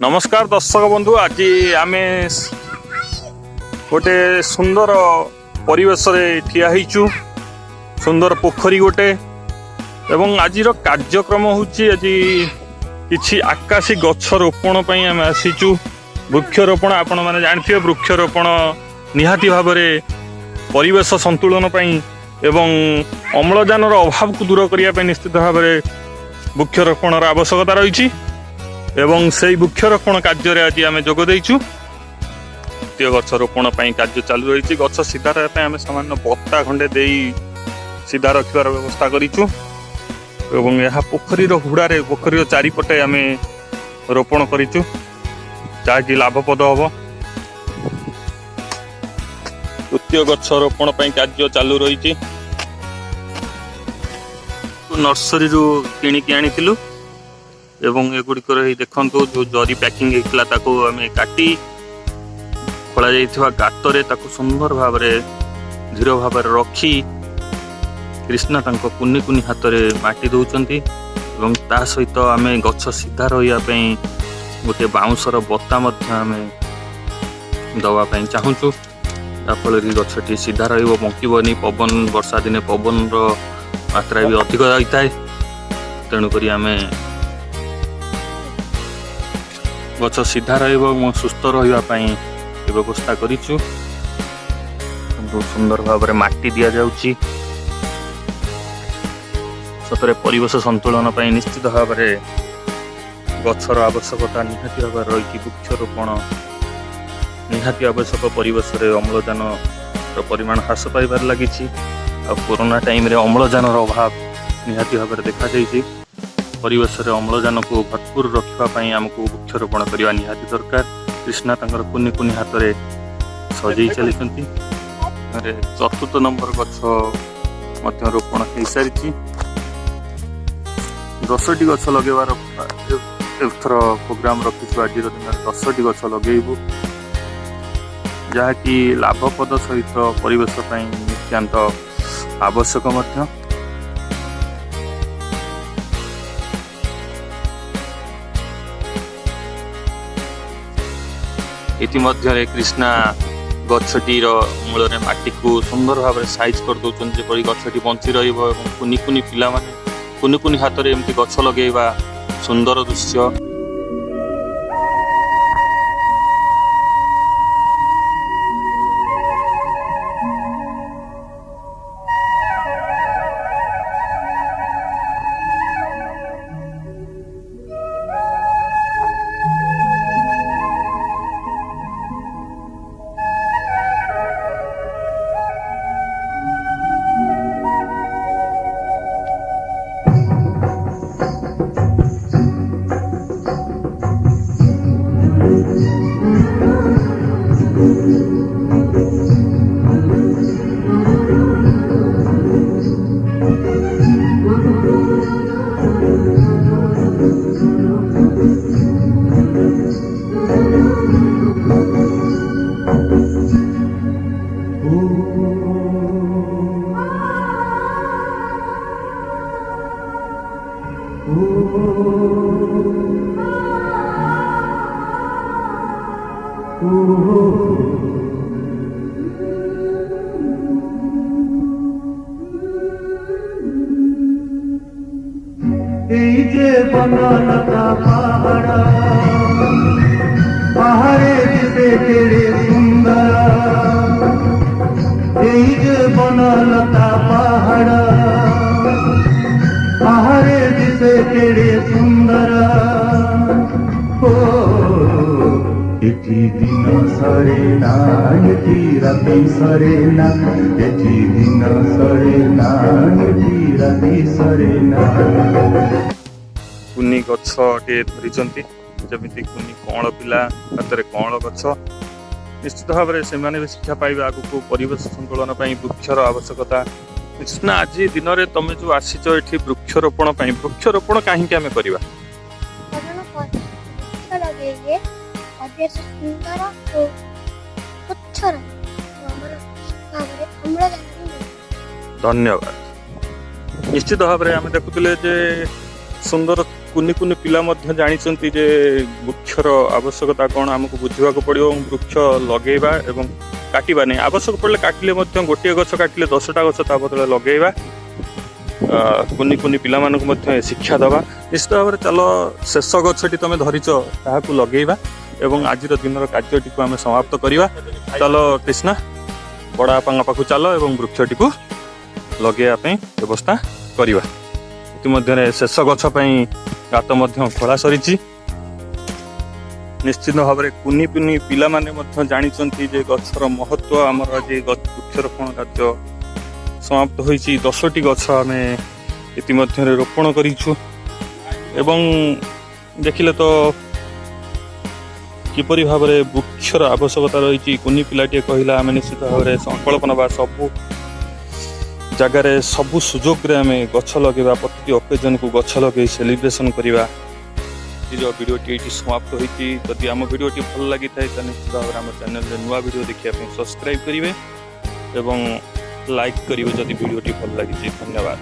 नमस्कार दर्शक बंधु, आज आम गोटे सुंदर परिवेश ठिया होइचु। सुंदर पोखरी गोटे एवं आज कार्यक्रम होची आज किछि आकाशी गछ रोपण पई आम आसीचु। वृक्षरोपण आपण माने जानथिबे, वृक्षरोपण निहाती भाव में परिवेश संतुलन पई एवं अम्लजान अभाव को दूर करिया पई निश्चित भाव में वृक्षरोपण आवश्यकता रही एवं से वृक्षरोपण कार्य आज आम जोग देइचु। गछ रोपण कार्य चालू रही। गछ सीधा रहा आम सामान्य बत्ता खंडे दे सीधा रखार व्यवस्था करूँ एवं यह पोखरी हुड़ारे पोखरी चारिपटे आम रोपण करूँ जहाँकि लाभप्रद हम। तृतीय गछ रोपण कार्य चालू रही। नर्सरी किणिकी आनी एवं एगुड़िकर देखु जो जरी पैकिंग होता ताको आम काटी खोल गातरे ताको सुंदर भाव धीर भाव रखी कृष्णा तांको कुनी कुनी हाथ में माटी दौरान एवं ता सहित आम गछ सीधा रही गोटे बाउंसर बत्ता आम दवाई चाहूँ जाफल गछटी सीधा रंकबनी। पवन वर्षा दिने पवन मात्रा भी अधिक होता है, तेणुक आम गछ सीधा सुस्थ रही व्यवस्था करूँ। सुंदर भाव में माटी दि जाउची। सतरे परिवेश संतुलन निश्चित भाव में गछर आवश्यकता निहाती भाव रही। वृक्षरोपण निहाती आवश्यक। परिवेश अम्लजान परिमाण ह्रास पाइबार लगी। कोरोना टाइम रे अम्लजान अभाव निहाती भाव में देखा जाइए। परिवेश अम्लजान को भरपूर रखापी आमको वृक्षरोपण करने निहाती दरकार। कृष्णा तांकर कुनी कुनी हाथ में सजई चली। चतुर्थ नंबर गछ रोपण हो सारी। 10टी गछ लगेबार एथर प्रोग्राम रखी। आज दिन 10टी गछ लगेबू जहाँकि लाभप्रद सहित परिवेश नित्यांत आवश्यक। इतिमध्य कृष्णा गछटीर मूल माटी को सुंदर भाव में साइज कर दौरान जेपरी गछटी बंची रुनी कुनी पिला माने कुनी कुनी हाथ में एमती गछ लगेवा सुंदर दृश्य। बनलता पहाड़े दिसे केड़े सुंदर। बनलता पहाड़े दिसे केड़े सुंदर। एटी दिन सरे ना एटी राति सरे ना एटी दिन सरे ना एटी राति सरे ना। कुनी गछटे धरी जमी कुनी कौल पिला हाथ में कौल गछ निश्चित भाव में से शिक्षा पाइबा आगु परिवेश संतुलन वृक्षर आवश्यकता। कृष्णा आज दिन में तुम जो आसीच ये वृक्षरोपण वृक्षरोपण कहीं आम करवा धन्यवाद। निश्चित भाव में आम देखुले सुंदर କୁନି କୁନି ପିଲା ମଧ୍ୟ ଜାଣିଛନ୍ତି ଯେ ବୃକ୍ଷର ଆବଶ୍ୟକତା କ'ଣ ଆମକୁ ବୁଝିବାକୁ ପଡ଼ିବ ଏବଂ ବୃକ୍ଷ ଲଗେଇବା ଏବଂ କାଟିବା ନାହିଁ। ଆବଶ୍ୟକ ପଡ଼ିଲେ କାଟିଲେ ମଧ୍ୟ ଗୋଟିଏ ଗଛ କାଟିଲେ 10ଟା ଗଛ ତା ବଦଳରେ ଲଗେଇବା। କୁନି କୁନି ପିଲାମାନଙ୍କୁ ମଧ୍ୟ ଏ ଶିକ୍ଷା ଦେବା। ନିଶ୍ଚିତ ଭାବରେ ଚାଲ ଶେଷ ଗଛଟି ତୁମେ ଧରିଛ ତାହାକୁ ଲଗେଇବା ଏବଂ ଆଜିର ଦିନର କାର୍ଯ୍ୟଟିକୁ ଆମେ ସମାପ୍ତ କରିବା। ଚାଲ କୃଷ୍ଣା ବଡ଼ ବାପାଙ୍କ ପାଖକୁ ଚାଲ ଏବଂ ବୃକ୍ଷଟିକୁ ଲଗେଇବା ପାଇଁ ବ୍ୟବସ୍ଥା କରିବା। ଇତିମଧ୍ୟରେ ଶେଷ ଗଛ ପାଇଁ ଗାତ ମଧ୍ୟ ଖୋଳା ସରିଛି। ନିଶ୍ଚିତ ଭାବରେ କୁନି କୁନି ପିଲାମାନେ ମଧ୍ୟ ଜାଣିଛନ୍ତି ଯେ ଗଛର ମହତ୍ଵ। ଆମର ଆଜି ବୃକ୍ଷରୋପଣ କାର୍ଯ୍ୟ ସମାପ୍ତ ହୋଇଛି। 10ଟି ଗଛ ଆମେ ଇତିମଧ୍ୟରେ ରୋପଣ କରିଛୁ ଏବଂ ଦେଖିଲେ ତ କିପରି ଭାବରେ ବୃକ୍ଷର ଆବଶ୍ୟକତା ରହିଛି। କୁନି ପିଲାଟିଏ କହିଲା ଆମେ ନିଶ୍ଚିତ ଭାବରେ ସଂକଳ୍ପ ନେବା, ସବୁ ଜାଗାରେ ସବୁ ସୁଯୋଗରେ ଆମେ ଗଛ ଲଗାଇବା, ପ୍ରତିଟି ଅକେଜନକୁ ଗଛ ଲଗାଇ ସେଲିବ୍ରେସନ୍ କରିବା। ଆଜିର ଭିଡ଼ିଓଟି ଏଇଠି ସମାପ୍ତ ହୋଇଛି। ଯଦି ଆମ ଭିଡ଼ିଓଟି ଭଲ ଲାଗିଥାଏ ତାହେଲେ ନିଶ୍ଚିତ ଭାବରେ ଆମ ଚ୍ୟାନେଲରେ ନୂଆ ଭିଡ଼ିଓ ଦେଖିବା ପାଇଁ ସବସ୍କ୍ରାଇବ୍ କରିବେ ଏବଂ ଲାଇକ୍ କରିବେ ଯଦି ଭିଡ଼ିଓଟି ଭଲ ଲାଗିଛି। ଧନ୍ୟବାଦ।